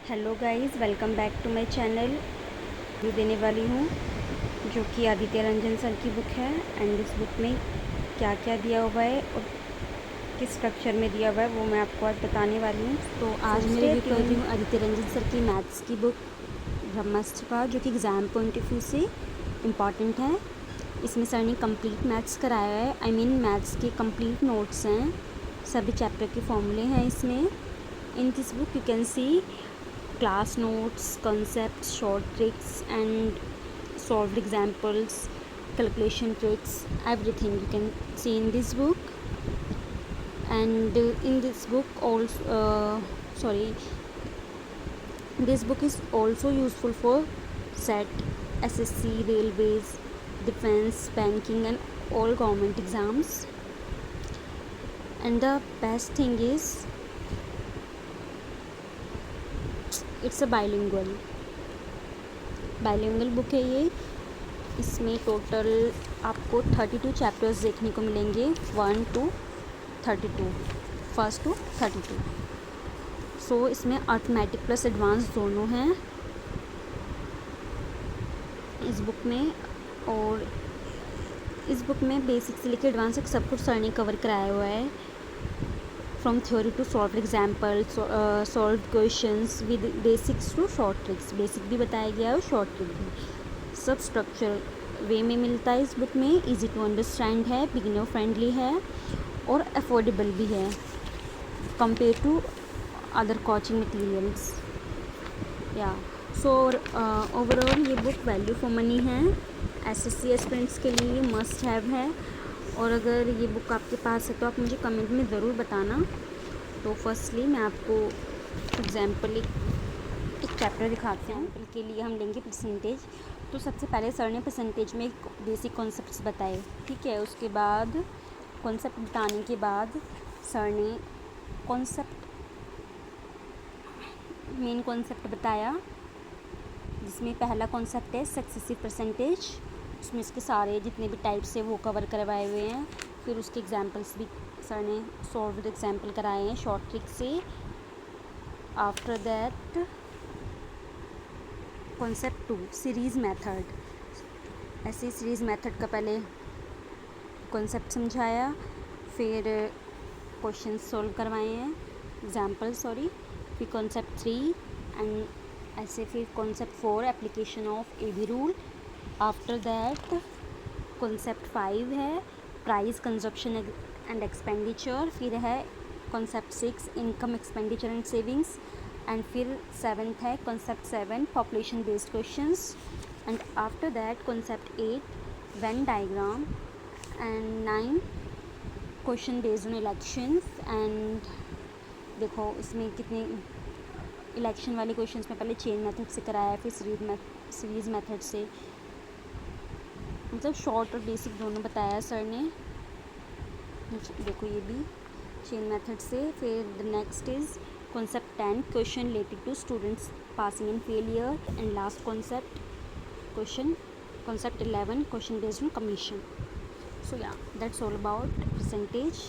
Hello guys, welcome back to my channel. Review देने वाली हूँ जो कि आदित्य रंजन सर की बुक है। एंड इस बुक में क्या क्या दिया हुआ है और किस स्ट्रक्चर में दिया हुआ है वो मैं आपको आज बताने वाली हूँ। तो आज मैं रिव्यू कर रही हूँ आदित्य रंजन सर की मैथ्स की बुक ब्रह्मास्त्र का, जो कि एग्ज़ाम पॉइंट ऑफ व्यू से इम्पॉर्टेंट है। इसमें सर ने कंप्लीट मैथ्स कराया है। आई मीन मैथ्स के कंप्लीट नोट्स हैं, सभी चैप्टर के फॉर्मूले हैं इसमें। In this book you can see class notes, concepts, short tricks and solved examples, calculation tricks, everything you can see in this book. And in this book also this book is also useful for set, SSC, railways, defense, banking and all government exams. And the best thing is it's a bilingual book है ये। इसमें total आपको 32 chapters देखने को मिलेंगे, 1 to 32, first to 32। सो इसमें arithmetic plus advance दोनों हैं इस बुक में। और इस बुक में बेसिक से लेकर एडवांस तक सब कुछ सर ने कवर कराया हुआ है, from theory to solve example, solve questions with basics to short tricks. Basic भी बताया गया है और शॉर्ट ट्रिक भी, सब स्ट्रक्चर वे में मिलता है इस बुक में। इजी टू अंडरस्टैंड है, बिगिनर फ्रेंडली है और अफोर्डेबल भी है compare to other coaching materials. या सो ओवरऑल ये बुक वैल्यू फॉर मनी है, एसएससी एस्पिरेंट्स के लिए मस्ट हैव है। और अगर ये बुक आपके पास है तो आप मुझे कमेंट में ज़रूर बताना। तो फर्स्टली मैं आपको एग्जाम्पल एक चैप्टर दिखाते हैं। एग्जाम्पल के लिए हम लेंगे परसेंटेज। तो सबसे पहले सर ने परसेंटेज में बेसिक कॉन्सेप्ट्स बताए, ठीक है। उसके बाद कॉन्सेप्ट बताने के बाद सर ने मेन कॉन्सेप्ट बताया, जिसमें पहला कॉन्सेप्ट है सक्सेसिव परसेंटेज। उसमें इसके सारे जितने भी टाइप्स है वो कवर करवाए हुए हैं। फिर उसके एग्जांपल्स भी सर ने सॉल्व्ड एग्जांपल कराए हैं शॉर्ट ट्रिक से। After that concept 2 series method. ऐसे सीरीज़ मेथड का पहले कॉन्सेप्ट समझाया, फिर क्वेश्चन सॉल्व करवाए हैं, फिर कॉन्सेप्ट 3 एंड ऐसे फिर concept 4 application of AB rule. After that concept 5 है प्राइस, कंजप्शन एंड एक्सपेंडिचर। फिर है concept 6 income, expenditure and savings. And फिर 7th है concept 7 population based questions. And after that concept 8 Venn diagram. And 9 question based on elections. And देखो इसमें कितने election वाले questions में पहले चेन मेथड से कराया, फिर सीरीज़ मेथड से, मतलब शॉर्ट और बेसिक दोनों बताया सर ने। देखो ये भी चेन मेथड से। फिर the next is concept 10 question related to students passing and failure. And last concept 11 question based on commission. So yeah that's all about percentage.